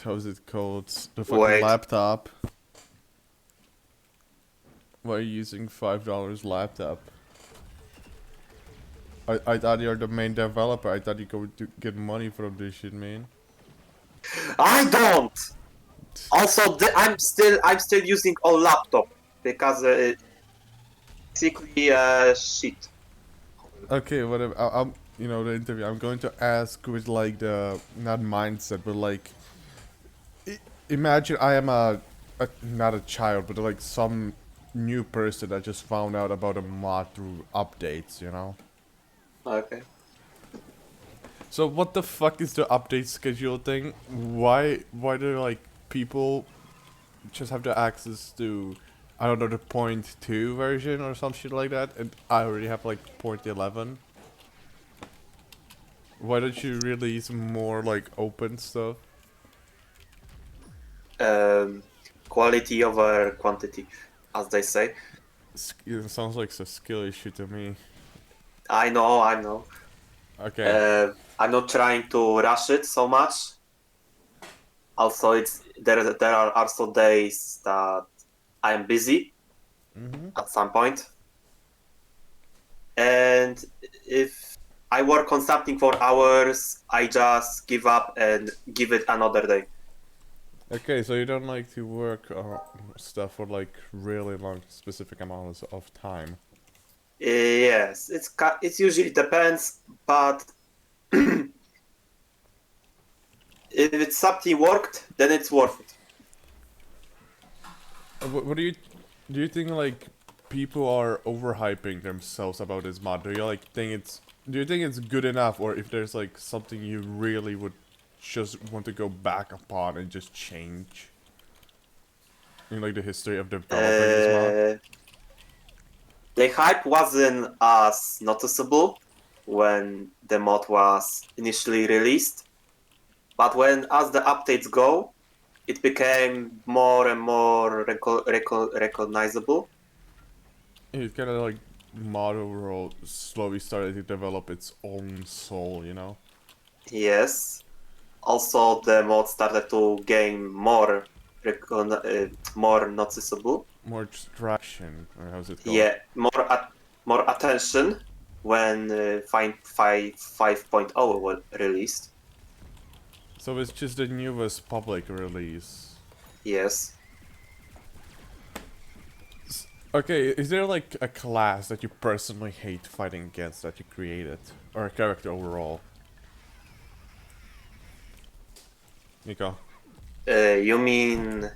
how's it called? The fucking Wait. laptop. Why are you using $5 laptop? I thought you're the main developer. I thought you go to get money from this shit, man. I don't. Also, I'm still using old laptop because basically shit. Okay, whatever. I'm the interview. I'm going to ask with like the not mindset, but like imagine I am a not a child, but like some new person that just found out about a mod through updates, you know. Okay. So what the fuck is the update schedule thing? Why do like people just have the access to I don't know the .2 version or some shit like that, and I already have like .11. Why don't you release more like open stuff? Um, Quality over quantity, as they say. It sounds like a skill issue to me. I know. Okay. I'm not trying to rush it so much. Also, there are also days that I am busy at some point, and if I work on something for hours, I just give up and give it another day. Okay, so you don't like to work stuff for like really long specific amounts of time. Yes, it usually depends, but if it's something worked, then it's worth it. What do you think like people are overhyping themselves about this mod? Do you think it's good enough, or if there's like something you really would just want to go back upon and just change in like the history of developing this mod? Uh, the hype wasn't as noticeable when the mod was initially released, but as the updates go, it became more and more recognizable. It kind of like mod overall slowly started to develop its own soul, you know? Yes. Also, the mod started to gain more noticeable. More traction, or how's it called? Yeah, more attention when 5.0 was released. So it's just the newest public release. Yes. Okay, is there like a class that you personally hate fighting against that you created? Or a character overall? Miko? You mean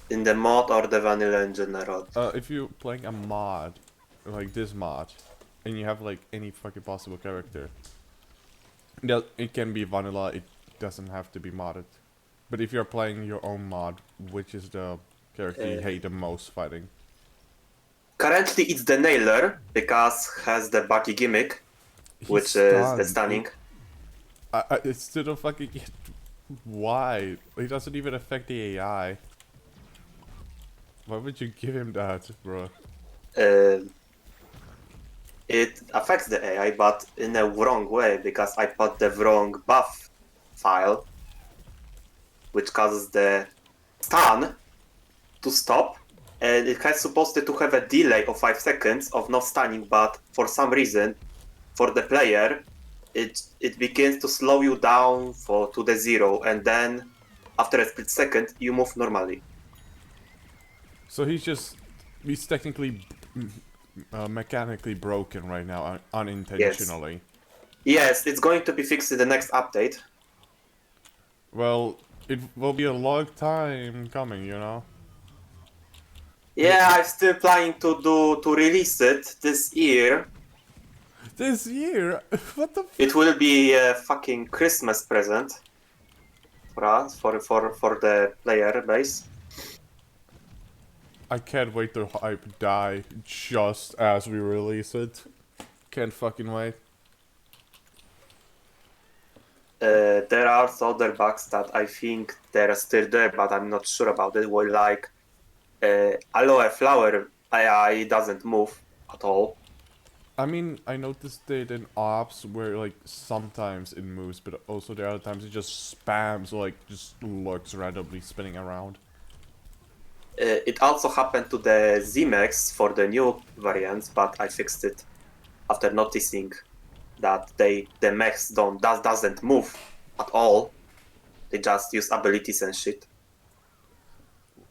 in the mod or the vanilla in general? If you're playing a mod, like this mod, and you have like any fucking possible character, it can be vanilla, it doesn't have to be modded. But if you're playing your own mod, which is the character you Uh, hate the most fighting? Currently, it's the nailer because has the buggy gimmick, He's which is the stunned. stunning. It's still don't fucking get why. It doesn't even affect the AI. Why would you give him that, bro? Uh, it affects the AI, but in a wrong way because I put the wrong buff file, which causes the stun to stop, and it has supposed to have a delay of 5 seconds of not stunning, but for some reason, for the player, it begins to slow you down to the 0, and then after a split second, you move normally. So he's technically mechanically broken right now, Yes. unintentionally. Yes, it's going to be fixed in the next update. Well, it will be a long time coming, you know. Yeah, I'm still planning to release it this year. This year, what the? It will be a fucking Christmas present for us, for the player base. I can't wait to hype die just as we release it. Can't fucking wait. There are also other bugs that I think they're still there, but I'm not sure about it. Well, like aloe flower AI doesn't move at all. I mean, I noticed it in ops where like sometimes it moves, but also the other times it just spams, like just lurks randomly spinning around. It also happened to the ZMAX for the new variants, but I fixed it after noticing that the mechs doesn't move at all. They just use abilities and shit.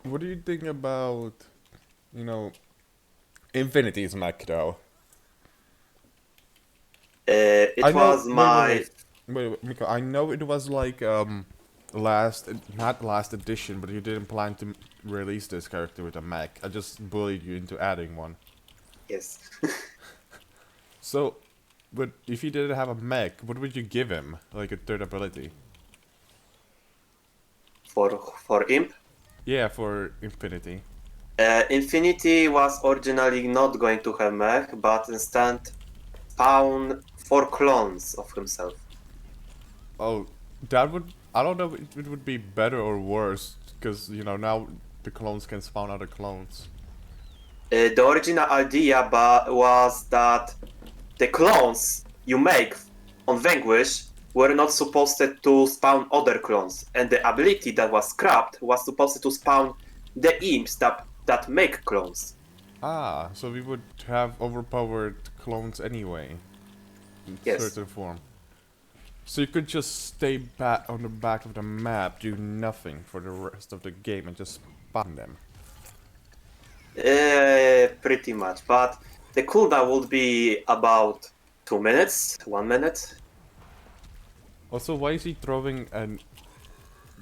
What do you think about, you know, Infinity's mech though? It I know. was Wait, wait, my wait, Miko. I know it was like not last edition, but you didn't plan to release this character with a mech. I just bullied you into adding one. yes. So, but if you didn't have a mech, what would you give him? Like a third ability? for imp. Yeah, for Infinity. Infinity was originally not going to have mech, but instead spawn 4 clones of himself. Oh, that would. I don't know if it would be better or worse, because, you know, now the clones can spawn other clones. The original idea was that the clones you make on Vanquish were not supposed to spawn other clones, and the ability that was scrapped was supposed to spawn the imps that make clones. Ah, so we would have overpowered clones anyway, in Yes. certain form. So you could just stay back on the back of the map, do nothing for the rest of the game, and just spawn them. Pretty much, but the cooldown would be about 2 minutes, 1 minute. Also, why is he throwing an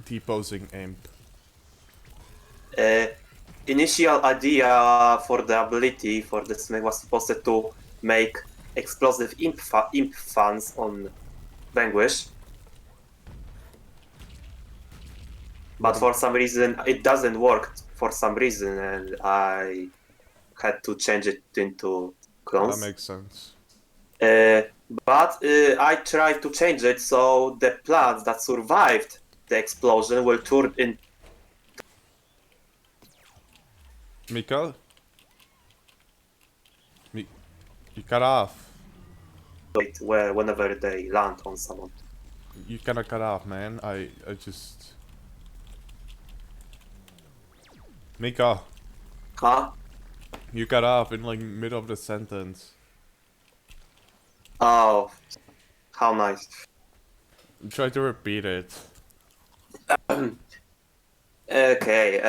T-posing imp? Uh, Initial idea for the ability for this mech was supposed to make explosive imp fans on Vanquish, but for some reason it doesn't work for some reason, and I had to change it into That clones. makes sense. But I tried to change it so the plants that survived the explosion will turn in. Miko? You cut off. Where whenever they land on someone. You kinda cut off, man. I just... Miko, Huh? you cut off in like middle of the sentence. Oh, how nice. Try to repeat it. Okay,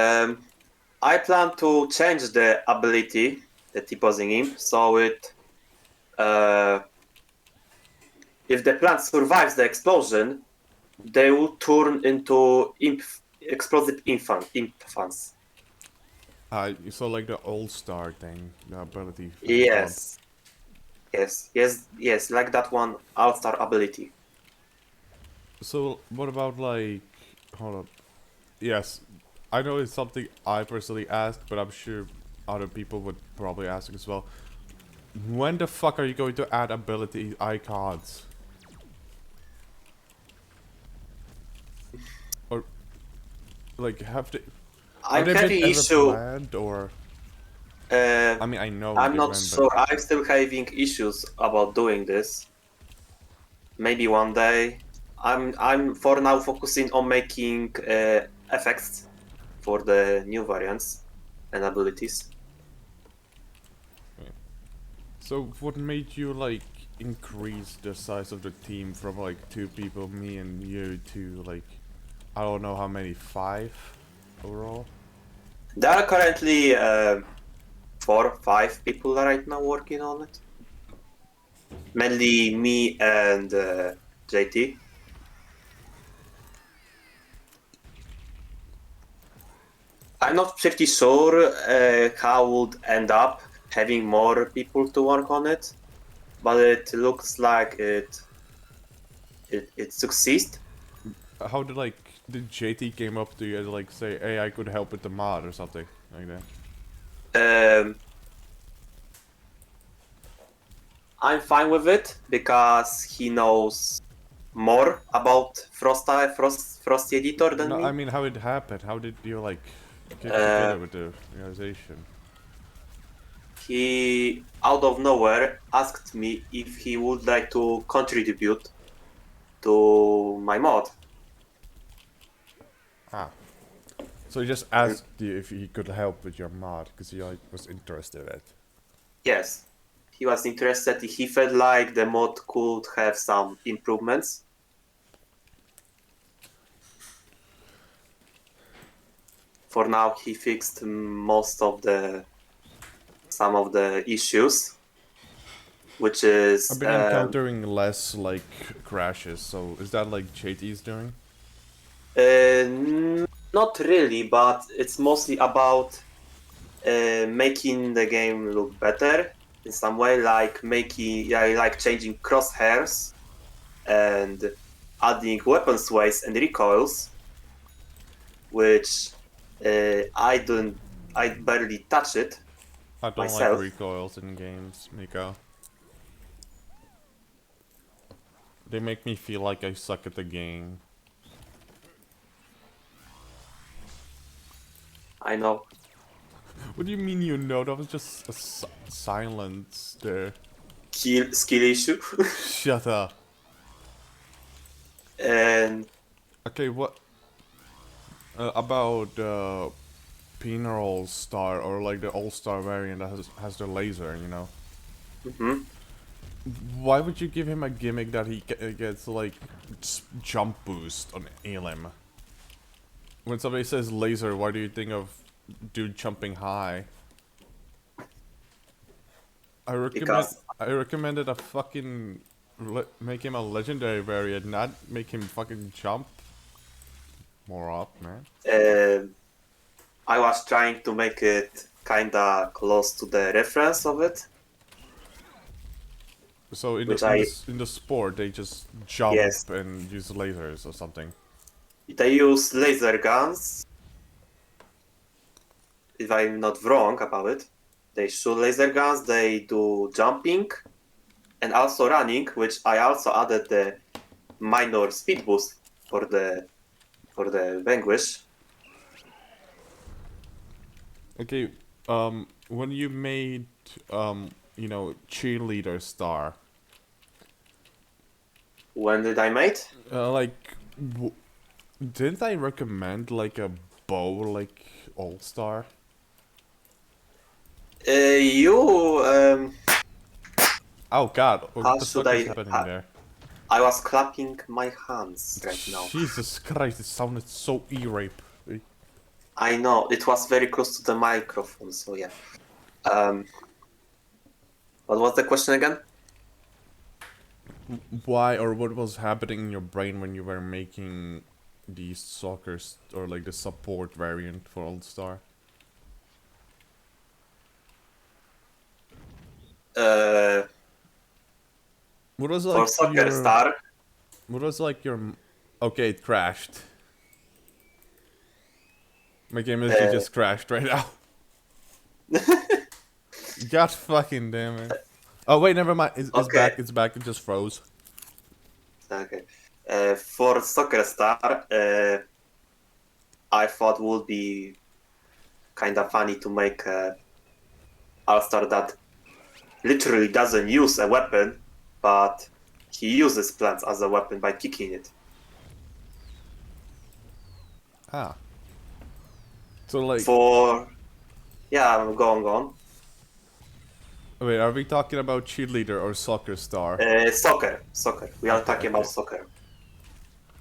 I plan to change the ability, the T-posing imp, so if the plant survives the explosion, they will turn into explosive imp fans. So like the all-star thing, the ability. Yes. Yes, like that one all-star ability. So what about like, hold up. Yes, I know it's something I personally asked, but I'm sure other people would probably ask as well. When the fuck are you going to add ability icons? Or like have they I'm been having ever issue. planned or? Uh, I mean, I know I'm they not went, sure. but I'm still having issues about doing this. Maybe one day. I'm for now focusing on making effects for the new variants and abilities. so what made you like increase the size of the team from like 2 people, me and you, to like I don't know how many, 5 overall? There are currently 4 or 5 people right now working on it. Mainly me and JT. I'm not pretty sure how would end up having more people to work on it, but it looks like it succeeds. How did like did JT came up to you and like say, hey, I could help with the mod or something like that? I'm fine with it because he knows more about Frosty Editor than No, I me. mean how it happened. How did you like get Uh, together with the organization? he out of nowhere asked me if he would like to contribute to my mod. Ah. So he just asked you if he could help with your mod because he like was interested in it. Yes, he was interested. He felt like the mod could have some improvements. For now, he fixed some of the issues, which is I've been encountering less like crashes. So is that like JT's doing? not really, but it's mostly about making the game look better in some way, like like changing crosshairs and adding weapon sways and recoils, which I barely touch it I don't like myself. recoils in games, Miko. They make me feel like I suck at the game. I know. What do you mean you know? That was just a silence there. Skill issue. Shut up. And Okay, what about Penal Star or like the All Star variant that has the laser? You know. mhm. Why would you give him a gimmick that he gets like jump boost on Elim? When somebody says laser, why do you think of dude jumping high? Because I recommended a fucking make him a legendary variant, not make him fucking jump more up, man. I was trying to make it kinda close to the reference of it, So which I in the sport they just jump yes, and use lasers or something. they use laser guns. If I'm not wrong about it, they shoot laser guns. They do jumping and also running, which I also added the minor speed boost for the Vanquish. Okay, when you made you know, cheerleader star, When did I mate? like, didn't I recommend like a bow like all star? You Oh God, how what the should fuck is happening there? I was clapping my hands right now. Jesus Christ, it sounded so e-rape. I know it was very close to the microphone, so yeah. Um, what was the question again? Why or what was happening in your brain when you were making the soccer or like the support variant for All Star? Uh, What was for like Soccer your Star, what was like your okay, it crashed. My game literally uh, just crashed right now. God fucking damn it. Oh wait, never mind. It's okay, back. It's back. It just froze. okay. For Soccer Star, I thought would be kind of funny to make a All-Star that literally doesn't use a weapon, but he uses plants as a weapon by kicking it. Ah. So like, For yeah, I'm going on. wait, are we talking about cheerleader or soccer star? Soccer. We are Okay, talking about okay. soccer.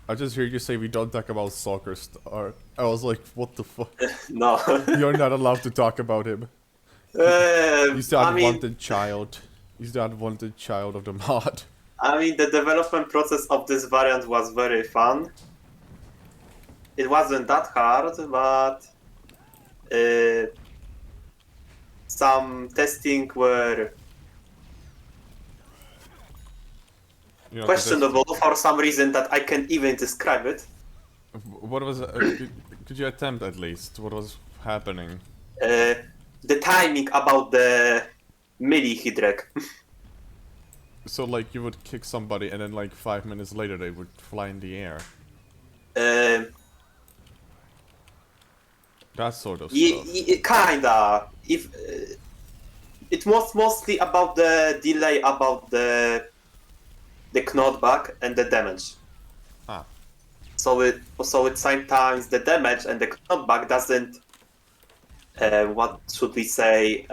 I just heard you say we don't talk about soccer star. I was like, what the fuck? No. You're not allowed to talk about him. He's the I mean, unwanted child. He's the unwanted child of the mod. the development process of this variant was very fun. It wasn't that hard, but uh, some testing were You know, the questionable for some reason that I can't even describe it. what was? Could you attempt at least? What was happening? Uh, the timing about the melee hidrek. So like, you would kick somebody, and then like 5 minutes later, they would fly in the air. uh, That sort of stuff. kinda. If it was mostly about the delay, about the knockback and the damage. Ah. So it sometimes the damage and the knockback doesn't. What should we say?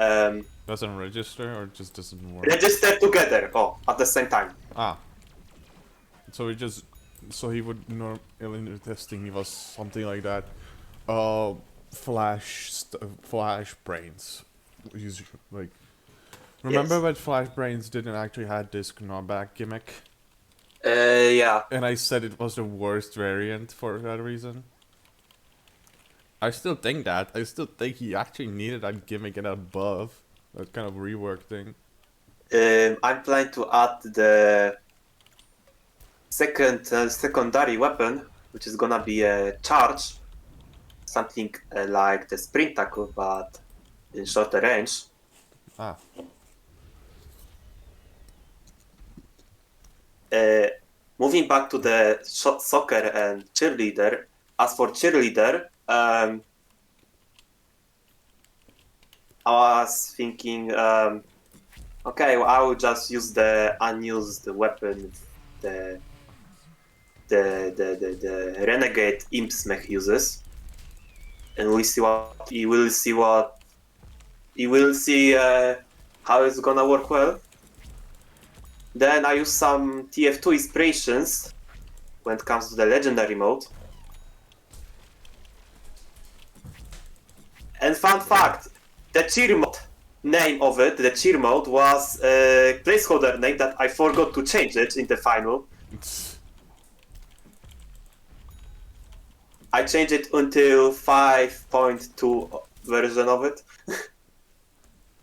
Doesn't register or just doesn't work? Register together. Oh, at the same time. Ah. So it just, so he would in the testing he was something like that. Flash brains. He's like, remember Yes. when Flash brains didn't actually had this knockback gimmick? Yeah. And I said it was the worst variant for that reason. I still think that. I still think he actually needed that gimmick and above. That kind of rework thing. I'm planning to add the secondary weapon, which is gonna be a charge, something like the sprint tackle, but in shorter range. Ah. Moving back to the soccer and cheerleader. As for cheerleader, I was thinking, okay, well, I will just use the unused weapon, the renegade imp mech uses, and we see what he will see how it's gonna work well. Then I use some TF2 inspirations when it comes to the legendary mode. And fun fact, the cheer mode name of it, the cheer mode, was a placeholder name that I forgot to change it in the final. I changed it until 5.2 version of it.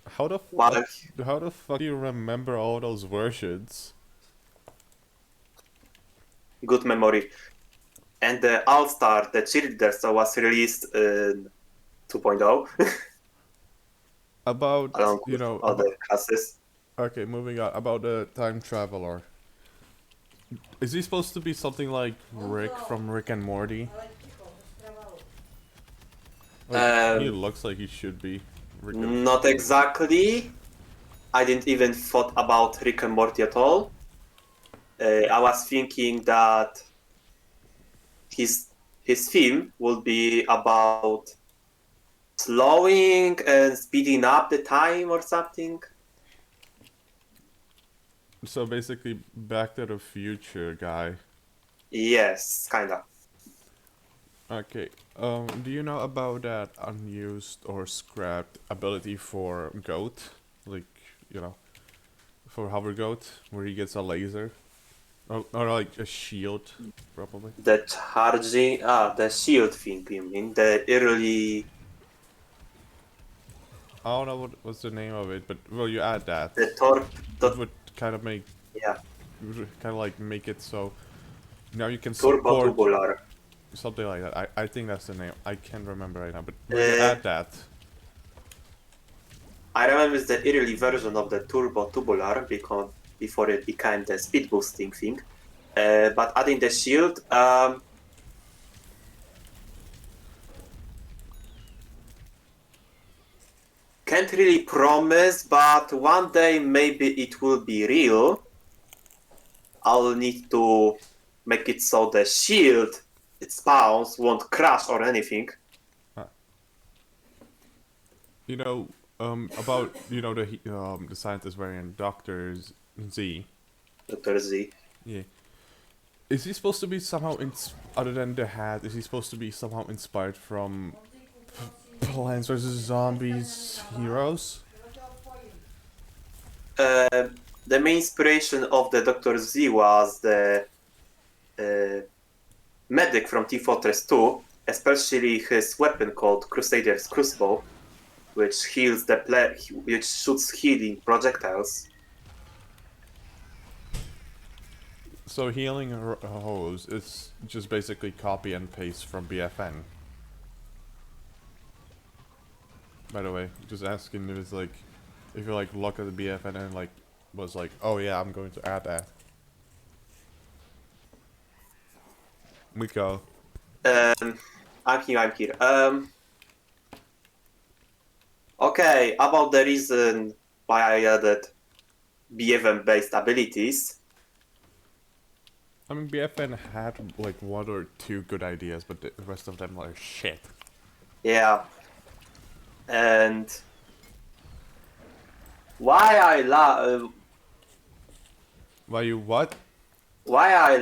How the fuck? How the fuck do you remember all those versions? Good memory. And the All-Star, the cheerleader, so was released in 2.0. About, along you with know, other classes. okay, moving on. About the time traveler. Is he supposed to be something like Rick from Rick and Morty? Like, he looks like he should be. Not exactly. I didn't even thought about Rick and Morty at all. I was thinking that his theme would be about slowing and speeding up the time or something. So basically, Back to the Future guy. Yes, kinda. Okay. Do you know about that unused or scrapped ability for Goat? Like, you know, for Hover Goat, where he gets a laser? Or like a shield, probably. The charging, the shield thing, you mean? The early... I don't know what's the name of it, but, well, you add that. The torp... It would kind of make... Yeah. It would kind of like make it so... Now you can Turbo support... tubular. Something like that. I think that's the name. I can't remember right now, but when you add that... I remember it's the early version of the turbo tubular because before it became the speed boosting thing. But adding the shield, can't really promise, but one day maybe it will be real. I'll need to make it so the shield it spawns won't crash or anything. You know, about, you know, the scientist variant, Dr. Z. Dr. Z. Yeah. Is he supposed to be somehow, other than the hat, is he supposed to be somehow inspired from Plants vs. Zombies heroes? The main inspiration of the Dr. Z was the medic from T-Fortress 2, especially his weapon called Crusader's Crucible, which heals which shoots healing projectiles. So healing hose is just basically copy and paste from BFN. By the way, just asking if it's like, if you like look at the BFN and like was like, oh yeah, I'm going to add that. Miko. I'm here. Okay, about the reason why I added BFM based abilities. I mean, BFN had like 1 or 2 good ideas, but the rest of them are shit. Yeah, and why Why you what? I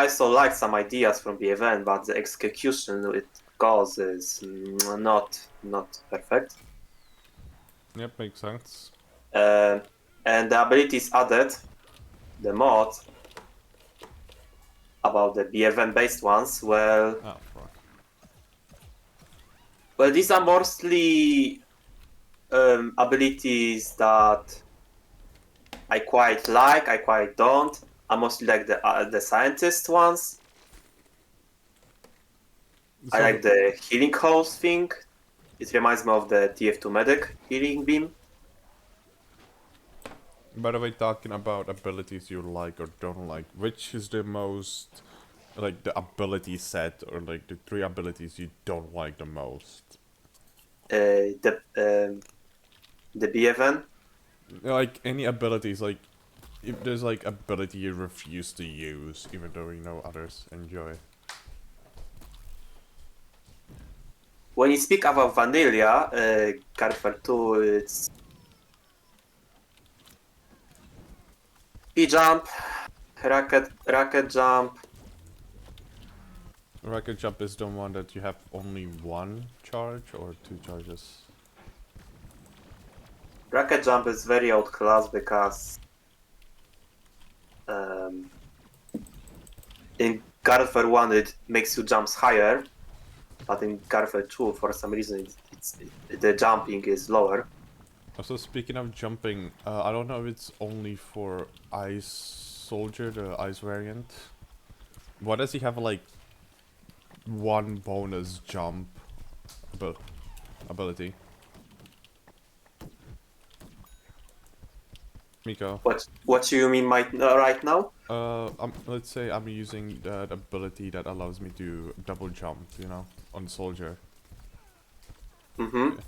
also liked some ideas from BFN, but the execution it goes is not perfect. Yep, makes sense. Uh, and the abilities added, the mod about the BFN based ones, Oh, fuck. well, these are mostly abilities that I quite like, I quite don't. I mostly like the scientist ones. I So, like the healing hose thing. It reminds me of the TF2 medic healing beam. by the way, talking about abilities you like or don't like, which is the most, like, the ability set, or like the 3 abilities you don't like the most? The BFN. Like, any abilities, like, if there's like ability you refuse to use, even though you know others enjoy. When you speak about vanilla, Carfer 2, it's P-jump, racket jump. Rocket jump is the one that you have only 1 charge or 2 charges. Racket jump is very outclassed because um, in Carfer 1 it makes you jumps higher, but in Carfer 2 for some reason the jumping is lower. Also, speaking of jumping, I don't know if it's only for Ice Soldier, the Ice variant. Why does he have like 1 bonus jump ability? Miko. What do you mean right now? Let's say I'm using that ability that allows me to double jump, you know, on Soldier. Mm-hmm.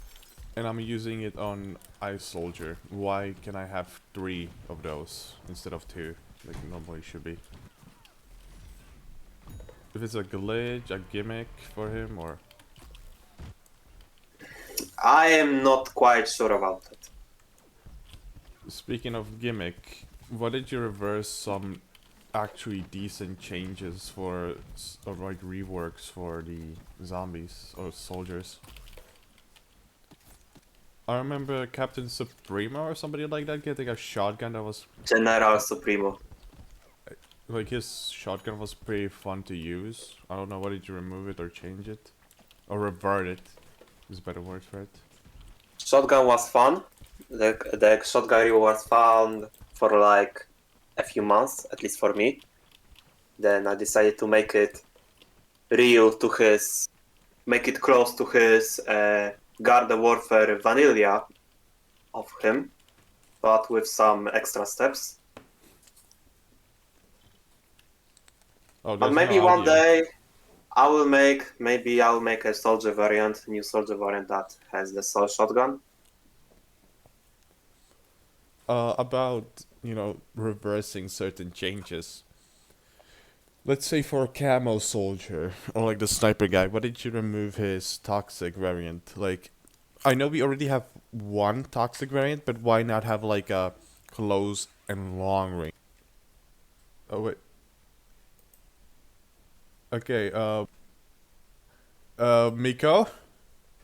And I'm using it on Ice Soldier. Why can I have 3 of those instead of 2, like it normally should be? If it's a glitch, a gimmick for him, or... I am not quite sure about that. Speaking of gimmick, why did you reverse some actually decent changes for, or like reworks for the zombies or soldiers? I remember Captain Supremo or somebody like that getting a shotgun that was... General Supremo. Like, his shotgun was pretty fun to use. I don't know, why did you remove it or change it? Or revert it, is a better word for it. Shotgun was fun. The shotgun reel was fun for like a few months, at least for me. Then I decided to make it make it close to his Garden Warfare vanilla of him, but with some extra steps. Oh, But there's maybe no one audio. day I'll make a soldier variant, new soldier variant that has the soul shotgun. About, you know, reversing certain changes. Let's say for a camo soldier, or like the sniper guy, why did you remove his toxic variant? Like, I know we already have 1 toxic variant, but why not have like a close and long range? Oh wait. Okay, Miko?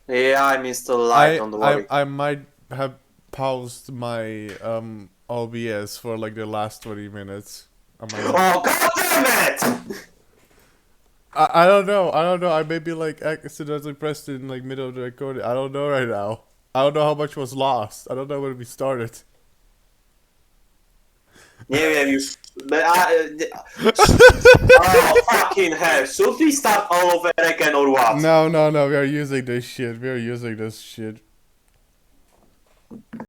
Yeah, I'm still alive, don't worry. I might have paused my OBS for like the last 20 minutes. I might have. Oh, god damn it! I don't know. I don't know. I maybe like accidentally pressed it in like middle of the recording. I don't know right now. I don't know how much was lost. I don't know when we started. Nie wiem już. Oh, fucking hell. Should we start all over again or what? No, no, no. We are using this shit. We are using this shit.